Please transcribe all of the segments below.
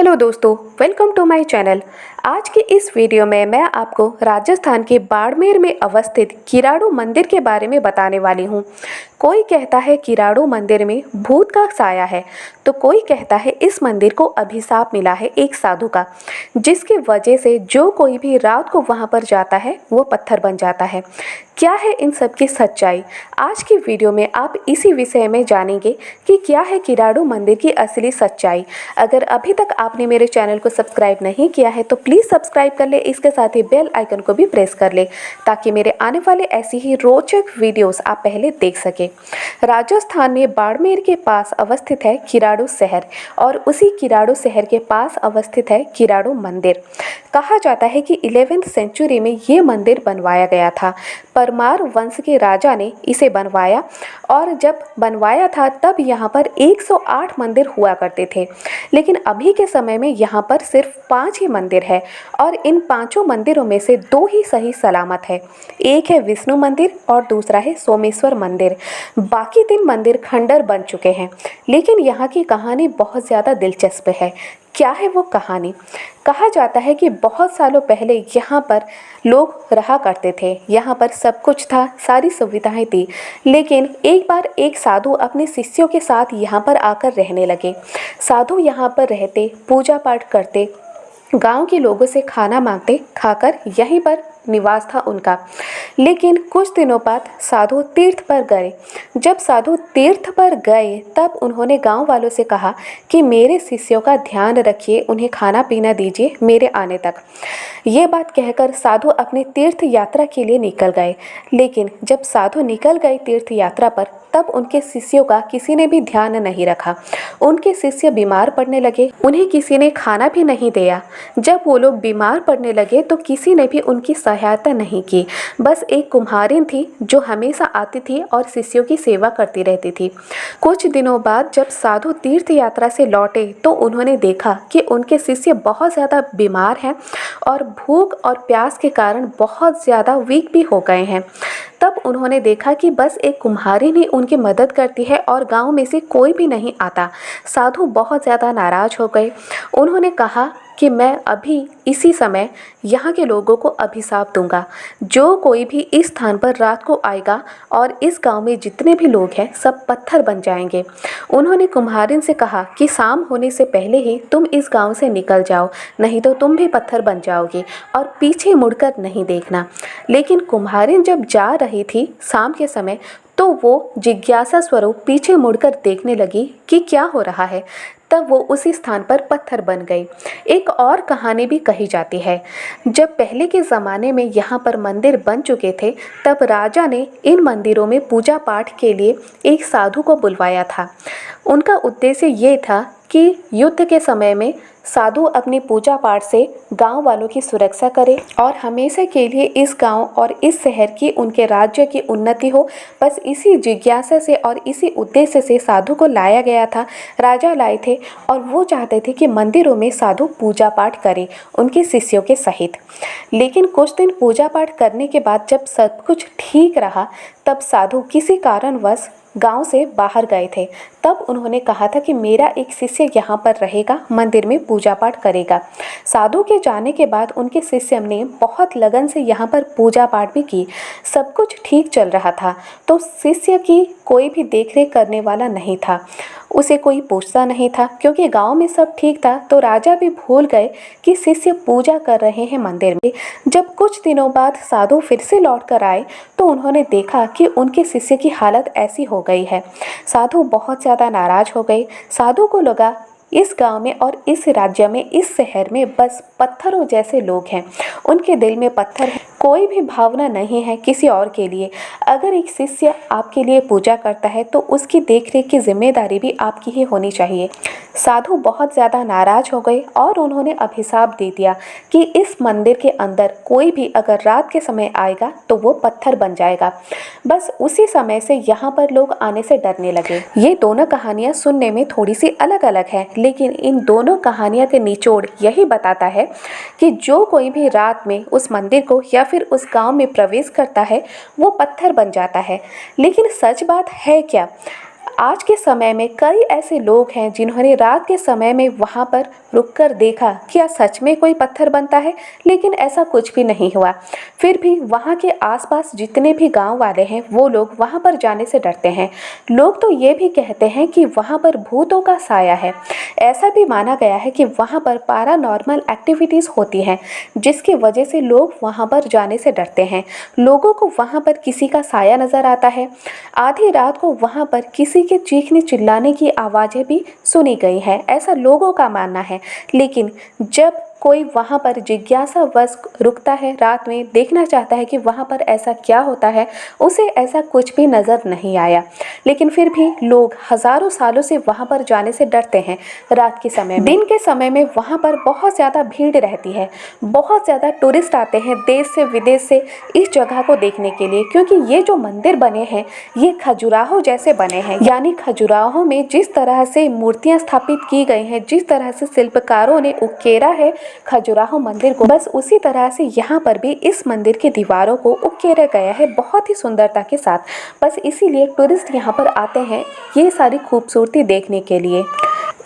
Hello दोस्तों, welcome to my channel. आज की इस वीडियो में मैं आपको राजस्थान के बाड़मेर में अवस्थित किराड़ू मंदिर के बारे में बताने वाली हूँ। कोई कहता है किराड़ू मंदिर में भूत का साया है, तो कोई कहता है इस मंदिर को अभिशाप मिला है एक साधु का, जिसकी वजह से जो कोई भी रात को वहाँ पर जाता है वो पत्थर बन जाता है। क्या है इन सब की सच्चाई? आज की वीडियो में आप इसी विषय में जानेंगे कि क्या है किराड़ू मंदिर की असली सच्चाई। अगर अभी तक आपने मेरे चैनल को सब्सक्राइब नहीं किया है तो प्लीज़ सब्सक्राइब कर ले, इसके साथ ही बेल आइकन को भी प्रेस कर ले ताकि मेरे आने वाले ऐसी ही रोचक वीडियोस आप पहले देख सके। राजस्थान में बाड़मेर के पास अवस्थित है किराड़ू शहर और उसी किराड़ू शहर के पास अवस्थित है किराड़ू मंदिर। कहा जाता है कि 11वीं सेंचुरी में ये मंदिर बनवाया गया था। परमार वंश के राजा ने इसे बनवाया और जब बनवाया था तब यहाँ पर 108 मंदिर हुआ करते थे, लेकिन अभी के समय में यहाँ पर सिर्फ 5 ही मंदिर है और इन 5 मंदिरों में से 2 ही सही सलामत है। एक है विष्णु मंदिर और दूसरा है सोमेश्वर मंदिर। बाकी 3 मंदिर खंडर बन चुके हैं। लेकिन यहाँ की कहानी बहुत ज़्यादा दिलचस्प है। क्या है वो कहानी? कहा जाता है कि बहुत सालों पहले यहाँ पर लोग रहा करते थे। यहाँ पर सब कुछ था, सारी सुविधाएं थी, लेकिन एक बार एक साधु अपने शिष्यों के साथ यहाँ पर आकर रहने लगे। साधु यहाँ पर रहते, पूजा पाठ करते, गांव के लोगों से खाना मांगते, खाकर यहीं पर निवास था उनका। लेकिन कुछ दिनों बाद साधु तीर्थ पर गए। जब साधु तीर्थ पर गए तब उन्होंने गांव वालों से कहा कि मेरे शिष्यों का ध्यान रखिए, उन्हें खाना पीना दीजिए मेरे आने तक। ये बात कहकर साधु अपने तीर्थ यात्रा के लिए निकल गए। लेकिन जब साधु निकल गए तीर्थ यात्रा पर तब उनके शिष्यों का किसी ने भी ध्यान नहीं रखा। उनके शिष्य बीमार पड़ने लगे, उन्हें किसी ने खाना भी नहीं दिया। जब वो लोग बीमार पड़ने लगे तो किसी ने भी उनकी सहायता नहीं की। बस एक कुम्हारिन थी जो हमेशा आती थी और शिष्यों की सेवा करती रहती थी। कुछ दिनों बाद जब साधु तीर्थ यात्रा से लौटे तो उन्होंने देखा कि उनके शिष्य बहुत ज़्यादा बीमार हैं और भूख और प्यास के कारण बहुत ज़्यादा वीक भी हो गए हैं। तब उन्होंने देखा कि बस एक कुम्हारिन ही उनकी मदद करती है और गांव में से कोई भी नहीं आता। साधु बहुत ज़्यादा नाराज़ हो गए। उन्होंने कहा कि मैं अभी इसी समय यहाँ के लोगों को अभिशाप दूंगा। जो कोई भी इस स्थान पर रात को आएगा और इस गांव में जितने भी लोग हैं सब पत्थर बन जाएंगे। उन्होंने कुम्हारिन से कहा कि शाम होने से पहले ही तुम इस गांव से निकल जाओ, नहीं तो तुम भी पत्थर बन जाओगे और पीछे मुड़कर नहीं देखना। लेकिन कुम्हारिन जब जा रही थी शाम के समय तो वो जिज्ञासा स्वरूप पीछे मुड़कर देखने लगी कि क्या हो रहा है। तब वो उसी स्थान पर पत्थर बन गई। एक और कहानी भी कही जाती है। जब पहले के ज़माने में यहाँ पर मंदिर बन चुके थे तब राजा ने इन मंदिरों में पूजा पाठ के लिए एक साधु को बुलवाया था। उनका उद्देश्य ये था कि युद्ध के समय में साधु अपनी पूजा पाठ से गांव वालों की सुरक्षा करे और हमेशा के लिए इस गांव और इस शहर की, उनके राज्य की उन्नति हो। बस इसी जिज्ञासा से और इसी उद्देश्य से साधु को लाया गया था। राजा लाए थे और वो चाहते थे कि मंदिरों में साधु पूजा पाठ करे उनके शिष्यों के सहित। लेकिन कुछ दिन पूजा पाठ करने के बाद जब सब कुछ ठीक रहा तब साधु किसी कारणवश गांव से बाहर गए थे। तब उन्होंने कहा था कि मेरा एक शिष्य यहाँ पर रहेगा, मंदिर में पूजा पाठ करेगा। साधु के जाने के बाद उनके शिष्य ने बहुत लगन से यहाँ पर पूजा पाठ भी की। सब कुछ ठीक चल रहा था तो शिष्य की कोई भी देखरेख करने वाला नहीं था, उसे कोई पूछता नहीं था क्योंकि गांव में सब ठीक था। तो राजा भी भूल गए कि शिष्य पूजा कर रहे हैं मंदिर में। जब कुछ दिनों बाद साधु फिर से लौट कर आए तो उन्होंने देखा कि उनके शिष्य की हालत ऐसी हो गई है। साधु बहुत ज़्यादा नाराज हो गए। साधु को लगा इस गांव में और इस राज्य में, इस शहर में बस पत्थरों जैसे लोग हैं। उनके दिल में पत्थर है, कोई भी भावना नहीं है किसी और के लिए। अगर एक शिष्य आपके लिए पूजा करता है तो उसकी देखरेख की जिम्मेदारी भी आपकी ही होनी चाहिए। साधु बहुत ज़्यादा नाराज हो गए और उन्होंने अभिशाप दे दिया कि इस मंदिर के अंदर कोई भी अगर रात के समय आएगा तो वो पत्थर बन जाएगा। बस उसी समय से यहाँ पर लोग आने से डरने लगे। ये दोनों कहानियाँ सुनने में थोड़ी सी अलग अलग है, लेकिन इन दोनों कहानियों के निचोड़ यही बताता है कि जो कोई भी रात में उस मंदिर को या फिर उस गांव में प्रवेश करता है वो पत्थर बन जाता है। लेकिन सच बात है क्या? आज के समय में कई ऐसे लोग हैं जिन्होंने रात के समय में वहां पर रुककर देखा क्या सच में कोई पत्थर बनता है, लेकिन ऐसा कुछ भी नहीं हुआ। फिर भी वहां के आसपास जितने भी गांव वाले हैं वो लोग वहां पर जाने से डरते हैं। लोग तो ये भी कहते हैं कि वहां पर भूतों का साया है। ऐसा भी माना गया है कि वहां पर पैरानॉर्मल एक्टिविटीज होती हैं जिसकी वजह से लोग वहां पर जाने से डरते हैं। लोगों को वहां पर किसी का साया नजर आता है। आधी रात को वहां पर किसी के चीखने चिल्लाने की आवाज़ें भी सुनी गई है, ऐसा लोगों का मानना है। लेकिन जब कोई वहां पर जिज्ञासावश रुकता है, रात में देखना चाहता है कि वहां पर ऐसा क्या होता है, उसे ऐसा कुछ भी नज़र नहीं आया। लेकिन फिर भी लोग हज़ारों सालों से वहां पर जाने से डरते हैं। रात के समय में, दिन के समय में वहां पर बहुत ज़्यादा भीड़ रहती है। बहुत ज़्यादा टूरिस्ट आते हैं देश से विदेश से इस जगह को देखने के लिए, क्योंकि ये जो मंदिर बने हैं ये खजुराहो जैसे बने हैं। यानी खजुराहो में जिस तरह से मूर्तियां स्थापित की गई हैं, जिस तरह से शिल्पकारों ने उकेरा है खजुराहो मंदिर को, बस उसी तरह से यहाँ पर भी इस मंदिर की दीवारों को उकेरा गया है बहुत ही सुंदरता के साथ। बस इसीलिए टूरिस्ट यहाँ पर आते हैं ये सारी खूबसूरती देखने के लिए।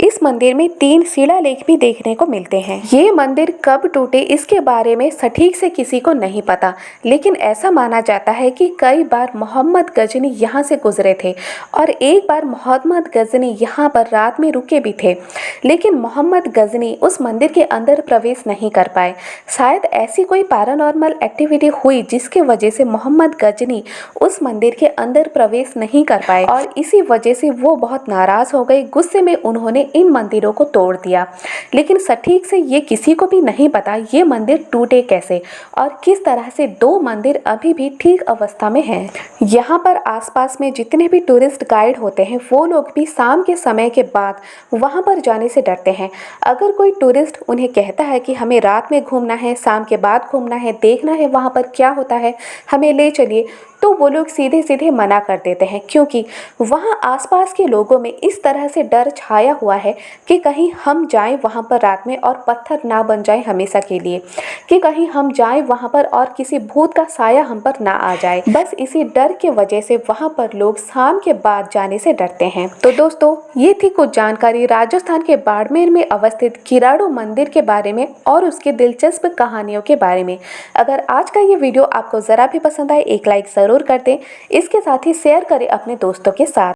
इस मंदिर में 3 शिलालेख भी देखने को मिलते हैं। ये मंदिर कब टूटे इसके बारे में सटीक से किसी को नहीं पता, लेकिन ऐसा माना जाता है कि कई बार मोहम्मद गजनी यहाँ से गुजरे थे और एक बार मोहम्मद गजनी यहाँ पर रात में रुके भी थे, लेकिन मोहम्मद गजनी उस मंदिर के अंदर प्रवेश नहीं कर पाए। शायद ऐसी कोई पैरानॉर्मल एक्टिविटी हुई जिसकी वजह से मोहम्मद गजनी उस मंदिर के अंदर प्रवेश नहीं कर पाए और इसी वजह से वो बहुत नाराज हो गए। गुस्से में उन्होंने इन मंदिरों को तोड़ दिया। लेकिन सटीक से ये किसी को भी नहीं पता ये मंदिर टूटे कैसे और किस तरह से 2 मंदिर अभी भी ठीक अवस्था में हैं। यहाँ पर आसपास में जितने भी टूरिस्ट गाइड होते हैं वो लोग भी शाम के समय के बाद वहाँ पर जाने से डरते हैं। अगर कोई टूरिस्ट उन्हें कहता है कि हमें रात में घूमना है, शाम के बाद घूमना है, देखना है वहाँ पर क्या होता है, हमें ले चलिए, तो वो लोग सीधे सीधे मना कर देते हैं, क्योंकि वहाँ आसपास के लोगों में इस तरह से डर छाया हुआ है कि कहीं हम जाएं वहाँ पर रात में और पत्थर ना बन जाए हमेशा के लिए, कि कहीं हम जाएं वहाँ पर और किसी भूत का साया हम पर ना आ जाए। बस इसी डर की वजह से वहाँ पर लोग शाम के बाद जाने से डरते हैं। तो दोस्तों ये थी कुछ जानकारी राजस्थान के बाड़मेर में अवस्थित किराड़ू मंदिर के बारे में और उसके दिलचस्प कहानियों के बारे में। अगर आज का ये वीडियो आपको ज़रा भी पसंद आए एक लाइक ज़रूर कर दें। इसके साथ ही शेयर करें अपने दोस्तों के साथ।